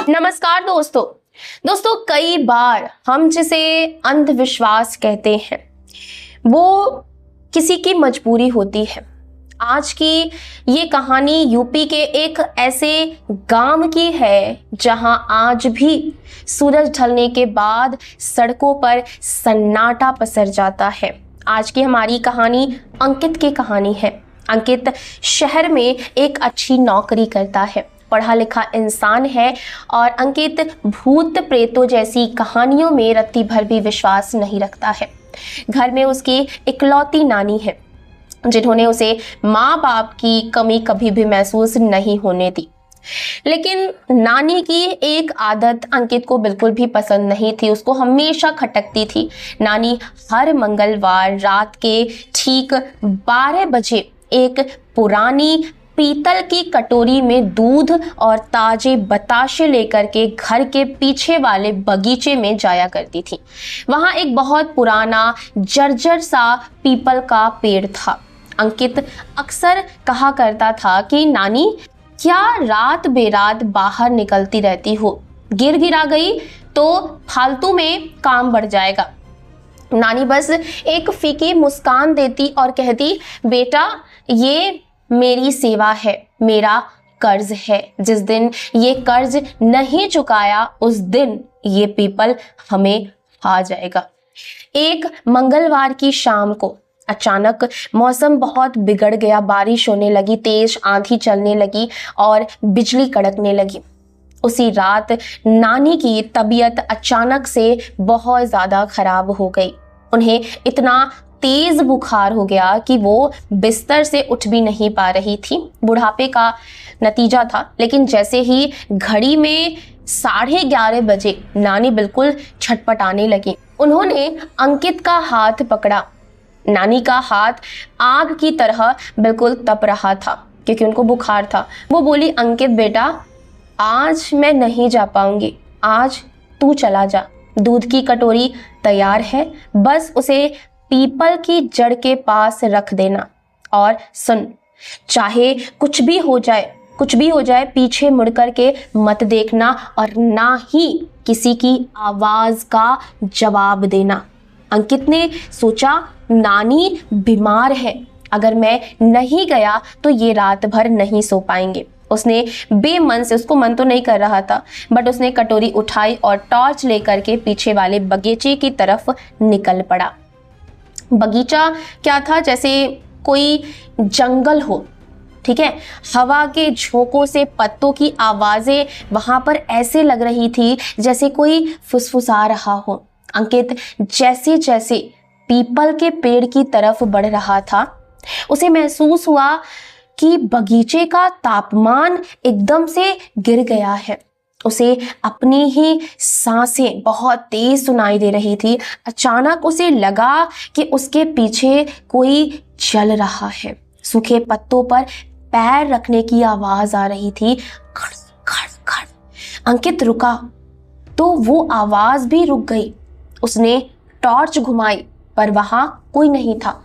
नमस्कार दोस्तों कई बार हम जिसे अंधविश्वास कहते हैं वो किसी की मजबूरी होती है। आज की ये कहानी यूपी के एक ऐसे गांव की है जहां आज भी सूरज ढलने के बाद सड़कों पर सन्नाटा पसर जाता है। आज की हमारी कहानी अंकित की कहानी है। अंकित शहर में एक अच्छी नौकरी करता है, पढ़ा लिखा इंसान है और अंकित भूत प्रेतों जैसी कहानियों में रत्ती भर भी विश्वास नहीं रखता है। घर में उसकी इकलौती नानी है जिन्होंने उसे माँ बाप की कमी कभी भी महसूस नहीं होने दी। लेकिन नानी की एक आदत अंकित को बिल्कुल भी पसंद नहीं थी, उसको हमेशा खटकती थी। नानी हर मंगलवार रात के ठीक 12 बजे एक पुरानी पीतल की कटोरी में दूध और ताजे बताशे लेकर के घर के पीछे वाले बगीचे में जाया करती थी। वहां एक बहुत पुराना जर्जर सा पीपल का पेड़ था। अंकित अक्सर कहा करता था कि नानी क्या रात बेरात बाहर निकलती रहती हो, गिर गिरा गई तो फालतू में काम बढ़ जाएगा। नानी बस एक फीकी मुस्कान देती और कहती, बेटा ये मेरी सेवा है, मेरा कर्ज है। जिस दिन ये कर्ज नहीं चुकाया उस दिन ये पीपल हमें खा जाएगा। एक मंगलवार की शाम को अचानक मौसम बहुत बिगड़ गया, बारिश होने लगी, तेज आंधी चलने लगी और बिजली कड़कने लगी। उसी रात नानी की तबीयत अचानक से बहुत ज़्यादा खराब हो गई। उन्हें इतना तेज बुखार हो गया कि वो बिस्तर से उठ भी नहीं पा रही थी। बुढ़ापे का नतीजा था। लेकिन जैसे ही घड़ी में 11:30 बजे नानी बिल्कुल छटपटाने लगी। उन्होंने अंकित का हाथ पकड़ा। नानी का हाथ आग की तरह बिल्कुल तप रहा था क्योंकि उनको बुखार था। वो बोली, अंकित बेटा आज मैं नहीं जा पाऊंगी, आज तू चला जा। दूध की कटोरी तैयार है, बस उसे पीपल की जड़ के पास रख देना और सुन, चाहे कुछ भी हो जाए पीछे मुड़ कर के मत देखना और ना ही किसी की आवाज का जवाब देना। अंकित ने सोचा नानी बीमार है, अगर मैं नहीं गया तो ये रात भर नहीं सो पाएंगे। उसने बेमन से, उसको मन तो नहीं कर रहा था, बट उसने कटोरी उठाई और टॉर्च लेकर के पीछे वाले बगीचे की तरफ निकल पड़ा। बगीचा क्या था, जैसे कोई जंगल हो, ठीक है। हवा के झोंकों से पत्तों की आवाजें वहां पर ऐसे लग रही थी जैसे कोई फुसफुसा रहा हो। अंकित जैसे जैसे पीपल के पेड़ की तरफ बढ़ रहा था उसे महसूस हुआ कि बगीचे का तापमान एकदम से गिर गया है। उसे अपनी ही सांसें बहुत तेज सुनाई दे रही थी। अचानक उसे लगा कि उसके पीछे कोई चल रहा है। सूखे पत्तों पर पैर रखने की आवाज आ रही थी, खड़ खड़ खड़। अंकित रुका तो वो आवाज भी रुक गई। उसने टॉर्च घुमाई पर वहां कोई नहीं था।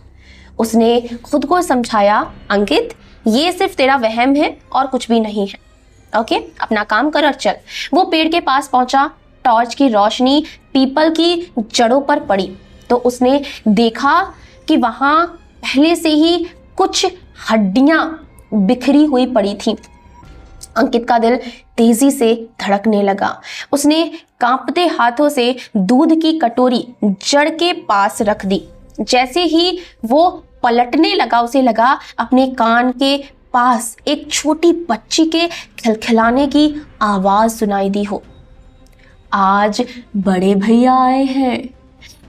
उसने खुद को समझाया, अंकित ये सिर्फ तेरा वहम है और कुछ भी नहीं है। ओके, अपना काम कर और चल। वो पेड़ के पास पहुंचा। टॉर्च की रोशनी पीपल की जड़ों पर पड़ी तो उसने देखा कि वहां पहले से ही कुछ हड्डियां बिखरी हुई पड़ी थी। अंकित का दिल तेजी से धड़कने लगा। उसने कांपते हाथों से दूध की कटोरी जड़ के पास रख दी। जैसे ही वो पलटने लगा उसे लगा अपने कान के पास एक छोटी बच्ची के खिलखिलाने की आवाज सुनाई दी हो। आज बड़े भैया आए हैं।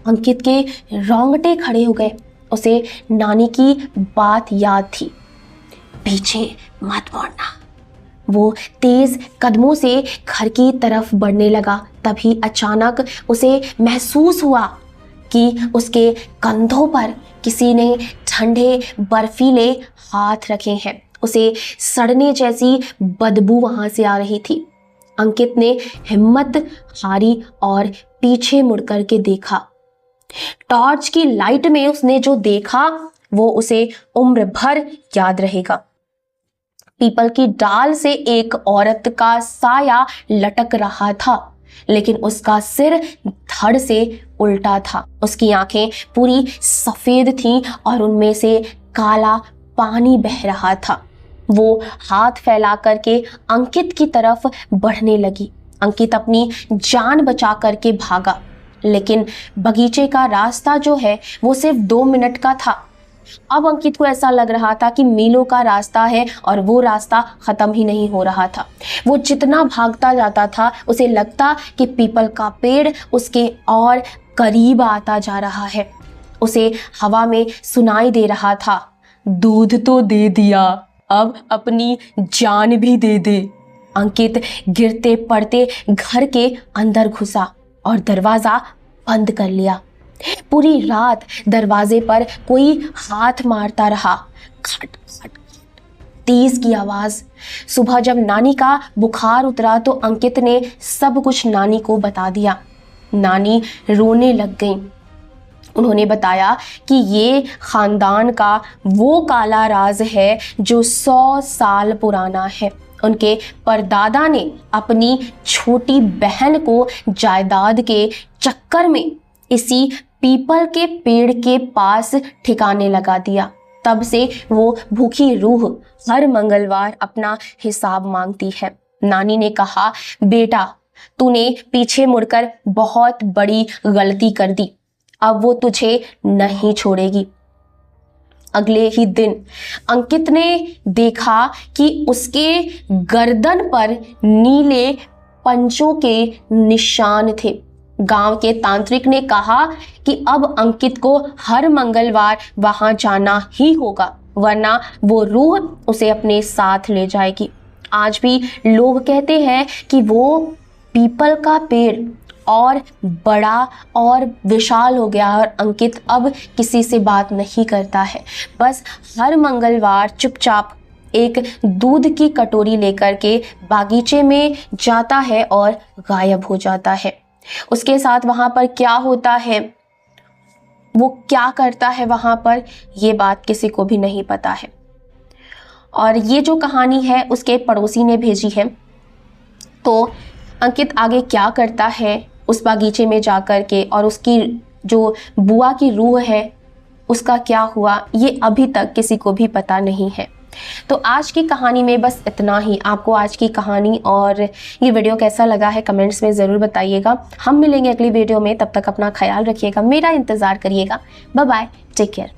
अंकित के रोंगटे खड़े हो गए। उसे नानी की बात याद थी, पीछे मत मुड़ना। वो तेज कदमों से घर की तरफ बढ़ने लगा। तभी अचानक उसे महसूस हुआ कि उसके कंधों पर किसी ने ठंडे बर्फीले हाथ रखे हैं। उसे सड़ने जैसी बदबू वहां से आ रही थी। अंकित ने हिम्मत हारी और पीछे मुड़कर के देखा। टॉर्च की लाइट में उसने जो देखा वो उसे उम्र भर याद रहेगा। पीपल की डाल से एक औरत का साया लटक रहा था, लेकिन उसका सिर धड़ से उल्टा था। उसकी आंखें पूरी सफेद थीं और उनमें से काला पानी बह रहा था। वो हाथ फैला करके अंकित की तरफ बढ़ने लगी। अंकित अपनी जान बचा करके भागा, लेकिन बगीचे का रास्ता जो है वो सिर्फ 2 मिनट का था। अब अंकित को ऐसा लग रहा था कि मीलों का रास्ता है और वो रास्ता खत्म ही नहीं हो रहा था। वो जितना भागता जाता था उसे लगता कि पीपल का पेड़ उसके और करीब आता जा रहा है। उसे हवा में सुनाई दे रहा था, दूध तो दे दिया, अब अपनी जान भी दे दे। अंकित गिरते पड़ते घर के अंदर घुसा और दरवाजा बंद कर लिया। पूरी रात दरवाजे पर कोई हाथ मारता रहा, खट खट तेज की आवाज। सुबह जब नानी का बुखार उतरा तो अंकित ने सब कुछ नानी को बता दिया। नानी रोने लग गई। उन्होंने बताया कि ये खानदान का वो काला राज है जो 100 साल पुराना है। उनके परदादा ने अपनी छोटी बहन को जायदाद के चक्कर में इसी पीपल के पेड़ के पास ठिकाने लगा दिया। तब से वो भूखी रूह हर मंगलवार अपना हिसाब मांगती है। नानी ने कहा, बेटा तूने पीछे मुड़कर बहुत बड़ी गलती कर दी, अब वो तुझे नहीं छोड़ेगी। अगले ही दिन अंकित ने देखा कि उसके गर्दन पर नीले पंचों के निशान थे। गांव के तांत्रिक ने कहा कि अब अंकित को हर मंगलवार वहां जाना ही होगा, वरना वो रूह उसे अपने साथ ले जाएगी। आज भी लोग कहते हैं कि वो पीपल का पेड़ और बड़ा और विशाल हो गया और अंकित अब किसी से बात नहीं करता है। बस हर मंगलवार चुपचाप एक दूध की कटोरी लेकर के बागीचे में जाता है और गायब हो जाता है। उसके साथ वहां पर क्या होता है, वो क्या करता है वहां पर, ये बात किसी को भी नहीं पता है। और ये जो कहानी है उसके पड़ोसी ने भेजी है। तो अंकित आगे क्या करता है उस बागीचे में जाकर के, और उसकी जो बुआ की रूह है उसका क्या हुआ, ये अभी तक किसी को भी पता नहीं है। तो आज की कहानी में बस इतना ही। आपको आज की कहानी और ये वीडियो कैसा लगा है कमेंट्स में ज़रूर बताइएगा। हम मिलेंगे अगली वीडियो में, तब तक अपना ख्याल रखिएगा, मेरा इंतज़ार करिएगा। Bye bye, take care.